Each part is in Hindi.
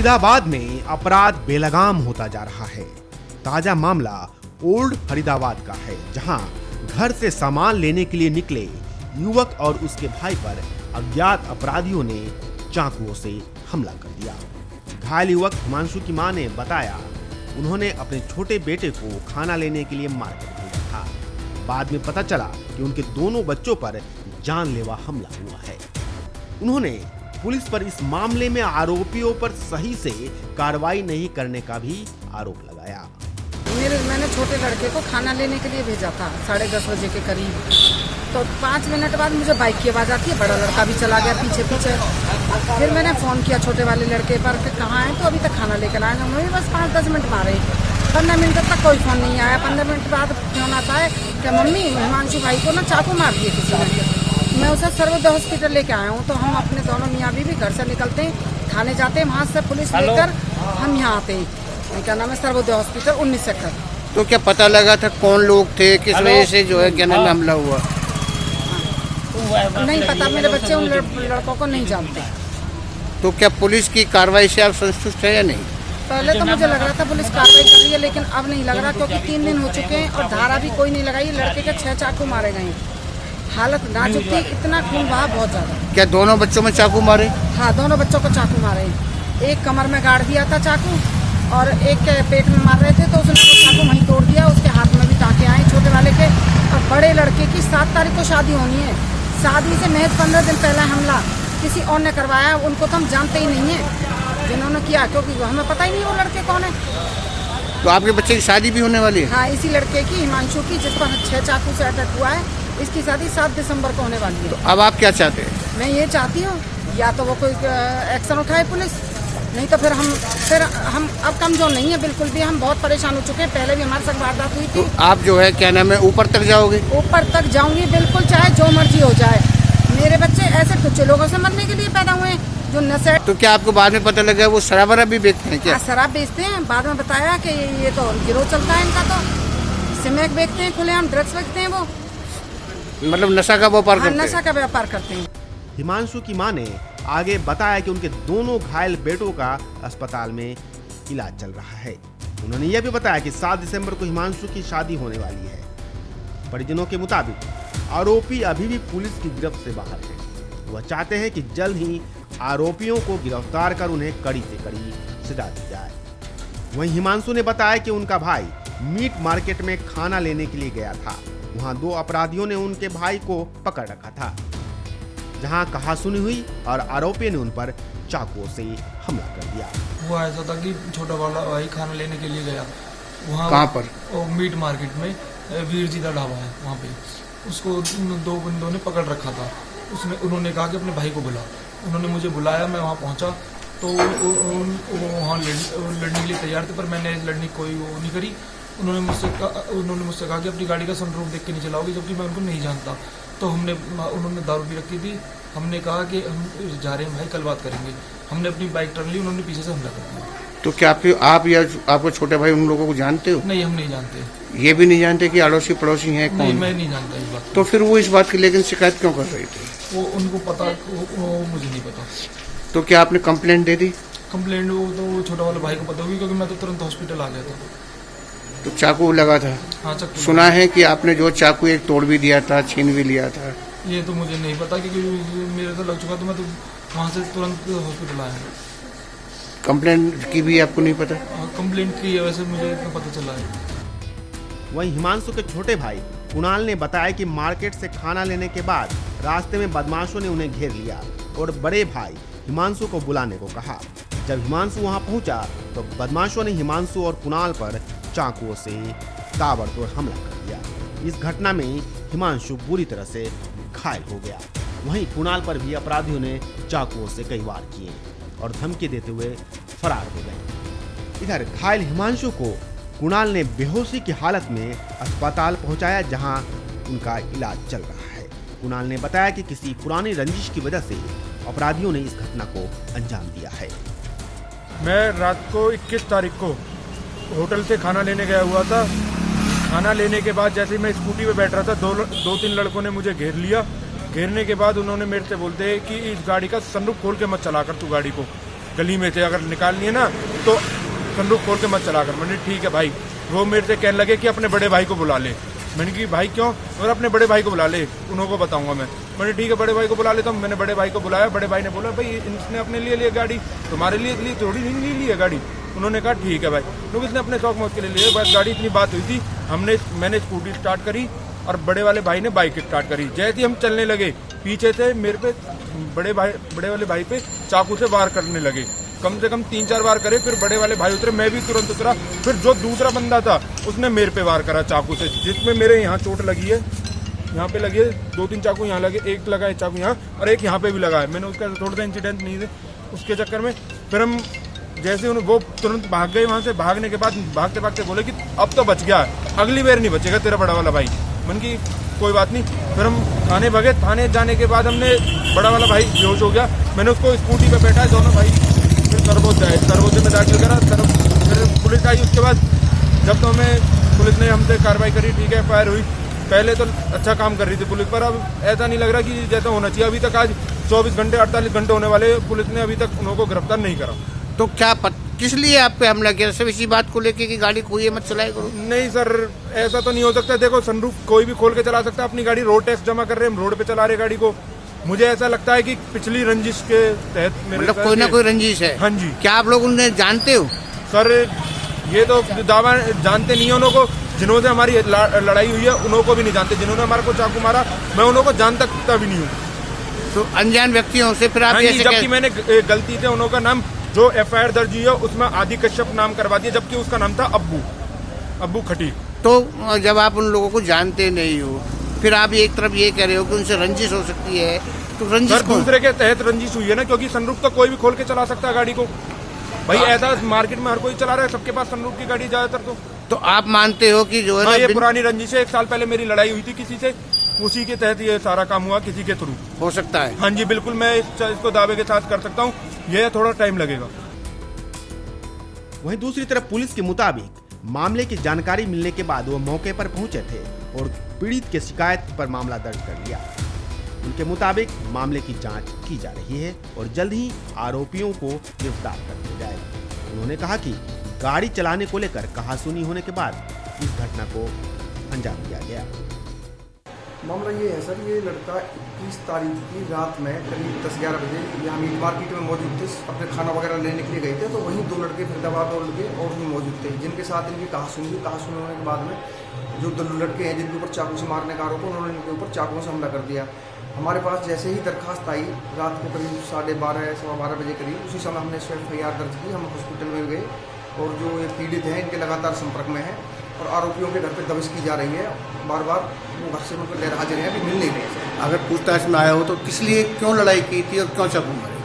फरीदाबाद में अपराध बेलगाम होता जा रहा है। ताजा मामला ओल्ड फरीदाबाद का है, जहां घर से सामान लेने के लिए निकले युवक और उसके भाई पर अज्ञात अपराधियों ने चाकुओं से हमला कर दिया। घायल युवक हिमांशु की मां ने बताया, उन्होंने अपने छोटे बेटे को खाना लेने के लिए मार्केट भेजा था। बाद में पता चला कि उनके दोनों बच्चों पर जानलेवा हमला हुआ है। उन्होंने पुलिस पर इस मामले में आरोपियों पर सही से कार्रवाई नहीं करने का भी आरोप लगाया। मैंने छोटे लड़के को खाना लेने के लिए भेजा था 10:30 बजे के करीब। तो 5 मिनट बाद मुझे बाइक की आवाज़ आती है, बड़ा लड़का भी चला गया पीछे पीछे। फिर मैंने फ़ोन किया छोटे वाले लड़के पर कि कहाँ हैं, तो अभी तक खाना लेकर आए। उन्होंने बस 5-10 मिनट मारे। 15 मिनट तक कोई फ़ोन नहीं आया। 15 मिनट बाद फोन आता है कि मम्मी हिमांशु भाई को ना चाकू मार दिए किसी ने। मैं उसे सर्वोदय हॉस्पिटल लेके आया हूँ। तो हम अपने दोनों मियाँ बीवी घर से निकलते हैं, थाने जाते हैं, वहाँ से पुलिस लेकर हम यहाँ आते हैं। क्या नाम है, सर्वोदय हॉस्पिटल 19 सेक्टर। तो क्या पता लगा था कौन लोग थे, किस वजह से जो है क्या नाम हमला हुआ? नहीं पता, मेरे बच्चे उन लड़कों को नहीं जानते। तो क्या पुलिस की कार्रवाई से आप संतुष्ट है या नहीं? पहले तो मुझे लग रहा था पुलिस कार्रवाई कर रही है, लेकिन अब नहीं लग रहा, क्योंकि 3 दिन हो चुके हैं और धारा भी कोई नहीं लगाई। लड़के के 6 चाकू मारे गए। हालत नाजुक थी, इतना खून बहा बहुत ज्यादा। क्या दोनों बच्चों में चाकू मारे? हाँ, दोनों बच्चों को चाकू मारे। एक कमर में गाड़ दिया था चाकू और एक के पेट में मार रहे थे, तो उसने वो चाकू वहीं तोड़ दिया। उसके हाथ में भी टाँके आए छोटे वाले के। और बड़े लड़के की 7 तारीख को शादी होनी है। शादी से महज 15 दिन पहले हमला किसी और ने करवाया। उनको तो हम जानते ही नहीं है जिन्होंने किया, क्योंकि हमें पता ही नहीं वो लड़के कौन है। तो आपके बच्चे की शादी भी होने वाली है? हाँ, इसी लड़के की, हिमांशु की, जिस पर 6 चाकू से अटैक हुआ है। इसकी शादी 7 दिसंबर को होने वाली है। तो अब आप क्या चाहते हैं? मैं ये चाहती हूँ या तो वो कोई एक्शन उठाए पुलिस, नहीं तो फिर हम अब कमजोर नहीं है बिल्कुल भी। हम बहुत परेशान हो चुके हैं। पहले भी हमारे साथ वारदात हुई थी। तो आप जो है क्या नाम है ऊपर तक जाओगे? ऊपर तक जाऊंगी बिल्कुल, चाहे जो मर्जी हो जाए। मेरे बच्चे ऐसे कुछ लोगों से मरने के लिए पैदा हुए हैं जो नशे। तो क्या आपको बाद में पता लगा वो शराब भी बेचते हैं क्या? शराब बेचते हैं। बाद में बताया कि ये तो गिरोह चलता है इनका। तो स्मैक बेचते हैं, खुलेआम ड्रग्स बेचते हैं। वो मतलब नशा का व्यापार करते हैं? नशा का व्यापार करते हैं। हिमांशु की मां ने आगे बताया कि उनके दोनों घायल बेटों का अस्पताल में इलाज चल रहा है। उन्होंने यह भी बताया कि 7 दिसंबर को हिमांशु की शादी होने वाली है। परिजनों के मुताबिक आरोपी अभी भी पुलिस की गिरफ्त से बाहर है। वह चाहते हैं कि जल्द ही आरोपियों को गिरफ्तार कर उन्हें कड़ी से कड़ी सजा दी जाए। वहीं हिमांशु ने बताया कि उनका भाई मीट मार्केट में खाना लेने के लिए गया था। वहां 2 अपराधियों ने उनके भाई को पकड़ रखा था, जहां कहासुनी हुई और आरोपी ने उन पर चाकुओं से हमला कर दिया। हुआ ऐसा था कि छोटा वाला भाई खाना लेने के लिए गया। वहाँ कहाँ पर? मीट मार्केट में वीर जी का ढाबा है, वहाँ पे उसको 2 बंदों ने पकड़ रखा था। उन्होंने कहा कि अपने भाई को बुला। उन्होंने मुझे बुलाया, मैं वहाँ पहुँचा तो वहाँ लड़ने के लिए तैयार थे, पर मैंने लड़ने की कोई वो नहीं करी। उन्होंने मुझसे कहा कि अपनी गाड़ी का सनरूफ देख के नहीं चलाओगे, जबकि मैं उनको नहीं जानता। तो उन्होंने दारू भी रखी थी। हमने कहा कि हम जा रहे हैं भाई, कल बात करेंगे। हमने अपनी बाइक टर्न ली, उन्होंने पीछे से हमला कर दिया। तो क्या आप या आपको छोटे भाई उन लोगों को जानते हो? नहीं, हम नहीं जानते। ये भी नहीं जानते कि अड़ोसी पड़ोसी हैं कौन? नहीं, मैं नहीं जानता इस बात। तो फिर वो इस बात की लेकिन शिकायत क्यों कर रही थी? वो उनको पता, वो मुझे नहीं पता। तो क्या आपने कंप्लेंट दे दी? कंप्लेंट वो तो छोटा वाले भाई को पता होगी, क्योंकि मैं तो तुरंत हॉस्पिटल आ गया था। तो चाकू लगा था? हाँ, चाकू सुना है कि आपने जो चाकू एक तोड़ भी दिया था, छीन भी लिया था। ये तो मुझे नहीं पता, क्योंकि मेरे तो लग चुका, तो मैं तो वहाँ से तुरंत हॉस्पिटल आया। कंप्लेंट की भी आपको नहीं पता? कंप्लेंट की है, वैसे मुझे इतना पता चला है। वहीं हिमांशु के छोटे भाई कुणाल ने बताया कि मार्केट से खाना लेने के बाद रास्ते में बदमाशों ने उन्हें घेर लिया और बड़े भाई हिमांशु को बुलाने को कहा। जब हिमांशु वहां पहुंचा तो बदमाशों ने हिमांशु और कुणाल पर चाकुओं से ताबड़तोड़ हमला कर दिया। इस घटना में हिमांशु बुरी तरह से घायल हो गया। वहीं कुणाल पर भी अपराधियों ने चाकुओं से कई वार किए और धमकी देते हुए फरार हो गए। इधर घायल हिमांशु को कुणाल ने बेहोशी की हालत में अस्पताल पहुंचाया, जहां उनका इलाज चल रहा है। कुणाल ने बताया कि किसी पुरानी रंजिश की वजह से अपराधियों ने इस घटना को अंजाम दिया है। मैं रात को 21 तारीख को होटल से खाना लेने गया हुआ था। खाना लेने के बाद जैसे ही मैं स्कूटी पे बैठ रहा था, 2-3 लड़कों ने मुझे घेर लिया। घेरने के बाद उन्होंने मेरे से बोलते हैं कि इस गाड़ी का सनरूफ खोल के मत चला कर तू गाड़ी को। गली में थे, अगर निकालनी है ना तो सनरूफ खोल के मत चला कर। मैंने ठीक है भाई। वो मेरे से कहने लगे कि अपने बड़े भाई को बुला ले। मैंने कहा भाई क्यों? और अपने बड़े भाई को बुला ले, उनको बताऊंगा मैं। मैंने ठीक है बड़े भाई को बुला लेता हूँ। मैंने बड़े भाई को बुलाया। बड़े भाई ने बोला भाई इसने अपने लिए लिया गाड़ी, तुम्हारे लिए थोड़ी नहीं ली है गाड़ी। उन्होंने कहा ठीक है भाई। लोग इसने अपने शौक मौज के लिए लिए। बस गाड़ी इतनी बात हुई थी, मैंने स्कूटी स्टार्ट करी और बड़े वाले भाई ने बाइक स्टार्ट करी। जैसे ही हम चलने लगे पीछे से मेरे पे बड़े वाले भाई पे चाकू से वार करने लगे। कम से कम 3-4 बार करे। फिर बड़े वाले भाई उतरे, मैं भी तुरंत उतरा। फिर जो दूसरा बंदा था उसने मेरे पे वार करा चाकू से, जिसमें मेरे यहाँ चोट लगी है, यहाँ पे लगी है। 2-3 चाकू यहाँ लगे, एक लगा है चाकू यहाँ और एक यहाँ पे भी लगा है। मैंने उसका थोड़ा सा इंसिडेंट नहीं थे उसके चक्कर में। फिर हम जैसे वो तुरंत भाग गए वहाँ से। भागने के बाद भागते भागते बोले कि अब तो बच गया, अगली बार नहीं बचेगा तेरा बड़ा वाला भाई। मन की कोई बात नहीं। फिर हम थाने भागे। थाने जाने के बाद हमने बड़ा वाला भाई बेहोश हो गया। मैंने उसको स्कूटी पे बैठा, दोनों भाई फिर सरबोज में दाखिल करा। फिर पुलिस आई। उसके बाद जब तो हमें पुलिस ने हमसे कार्रवाई करी, ठीक है फायर हुई। पहले तो अच्छा काम कर रही थी पुलिस, पर अब ऐसा नहीं लग रहा कि जैसा होना चाहिए। अभी तक आज 24 घंटे 48 घंटे होने वाले, पुलिस ने अभी तक उनको गिरफ्तार नहीं करा। तो क्या किस लिए आप पे हमला किया? सिर्फ इसी बात को लेके कि गाड़ी खोइए मत चलाए करो? नहीं सर, ऐसा तो नहीं हो सकता। देखो सनरूफ कोई भी खोल के चला सकता है अपनी गाड़ी। रोड टैक्स जमा कर रहे हैं, हम रोड पे चला रहे गाड़ी को। मुझे ऐसा लगता है कि पिछली रंजिश के तहत मतलब कोई ना कोई रंजिश है। हाँ जी। क्या आप लोग उन्हें जानते हो? सर ये तो दावा जानते नहीं है उनको। जिन्होंने हमारी लड़ाई हुई है उनको भी नहीं जानते। जिन्होंने हमारे को चाकू मारा मैं उनको जान सकता भी नहीं हूँ। तो अनजान व्यक्तियों से फिर आप हाँ ऐसे जबकि मैंने गलती से उनका नाम जो FIR दर्ज हुई है उसमें आदि कश्यप नाम करवा दिया, जबकि उसका नाम था अब्बू खटी। तो जब आप उन लोगों को जानते नहीं हो, फिर आप एक तरफ ये कह रहे हो कि उनसे रंजिश हो सकती है, तो रंजिश सर दूसरे के तहत रंजिश हुई है ना, क्योंकि सनरूफ तो कोई भी खोल के चला सकता है गाड़ी को भाई। ऐसा मार्केट में हर कोई चला रहा है, सबके पास सनरूफ की गाड़ी ज्यादातर। तो आप मानते हो कि जो है हाँ, ये पुरानी रंजिश है। 1 साल पहले मेरी लड़ाई हुई थी किसी से, उसी के तहत ये सारा काम हुआ, किसी के थ्रू हो सकता है। हाँ जी बिल्कुल, मैं इसको दावे के साथ कर सकता हूँ। ये थोड़ा टाइम लगेगा। वहीं दूसरी तरफ पुलिस के मुताबिक मामले की जानकारी मिलने के बाद वो मौके पर पहुंचे थे और पीड़ित के शिकायत पर मामला दर्ज कर लिया। उनके मुताबिक मामले की जांच की जा रही है और जल्द ही आरोपियों को गिरफ्तार कर लिया जाएगा। उन्होंने कहा कि गाड़ी चलाने को लेकर कहासुनी होने के बाद इस घटना को अंजाम दिया गया। मामला ये है सर, ये लड़का 21 तारीख की रात में करीब 10-11 बजे यहाँ मीट मार्केट में मौजूद थे। अपने खाना वगैरह लेने के लिए गए थे, तो वहीं 2 लड़के फरीदाबाद और लड़के और भी मौजूद थे, जिनके साथ इनकी कहासुनी हुई। कहासुनी होने के बाद में जो 2 लड़के हैं जिनके ऊपर चाकू से मारने का आरोप है, उन्होंने इनके ऊपर चाकू से हमला कर दिया। हमारे पास जैसे ही दरखास्त आई रात को करीब 12:30 सवा 12 बजे करीब, उसी समय हमने FIR दर्ज की। हम हॉस्पिटल में गए और जो ये पीड़ित हैं इनके लगातार संपर्क में हैं और आरोपियों के घर पे दबिश की जा रही है। बार बार वो घर से मतलब गैर हाजिर हैं, अभी मिल नहीं रहे हैं। अगर पूछताछ में आया हो तो किस लिए, क्यों लड़ाई की थी और क्यों चाकू मारी?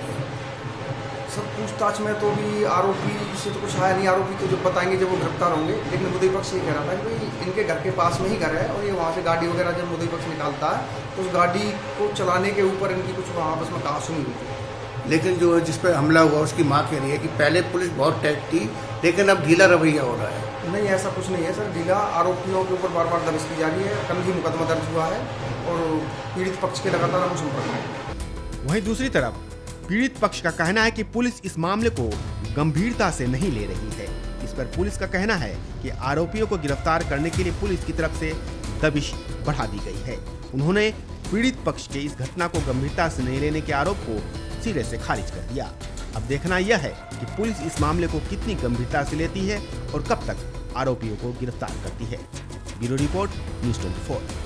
सर पूछताछ में तो भी आरोपी से तो कुछ आया नहीं। आरोपी तो जब बताएंगे जब वो गिरफ्तार होंगे। लेकिन मुद्दई पक्ष ये कह रहा था कि भाई इनके घर के पास में ही घर है और ये वहाँ से गाड़ी वगैरह जब मुद्दई पक्ष निकालता है तो उस गाड़ी को चलाने के ऊपर इनकी कुछ वहाँ आपस में कहासुनी हुई थी। लेकिन जो जिस पर हमला हुआ उसकी मां कह रही है कि पहले पुलिस बहुत टाइट थी, लेकिन अब ढीला रवैया हो रहा है। नहीं, ऐसा कुछ नहीं है सर। ढीला आरोपियों के ऊपर बार बार दबिश की जा रही है। कल ही मुकदमा दर्ज हुआ है और पीड़ित पक्ष के लगातार हम संपर्क में। वहीं दूसरी तरफ पीड़ित पक्ष का कहना है कि पुलिस इस मामले को गंभीरता से नहीं ले रही है। इस पर पुलिस का कहना है कि आरोपियों को गिरफ्तार करने के लिए पुलिस की तरफ से दबिश बढ़ा दी गई है। उन्होंने पीड़ित पक्ष के इस घटना को गंभीरता से नहीं लेने के आरोप को सिरे से खारिज कर दिया। अब देखना यह है कि पुलिस इस मामले को कितनी गंभीरता से लेती है और कब तक आरोपियों को गिरफ्तार करती है। Bureau report, news 24।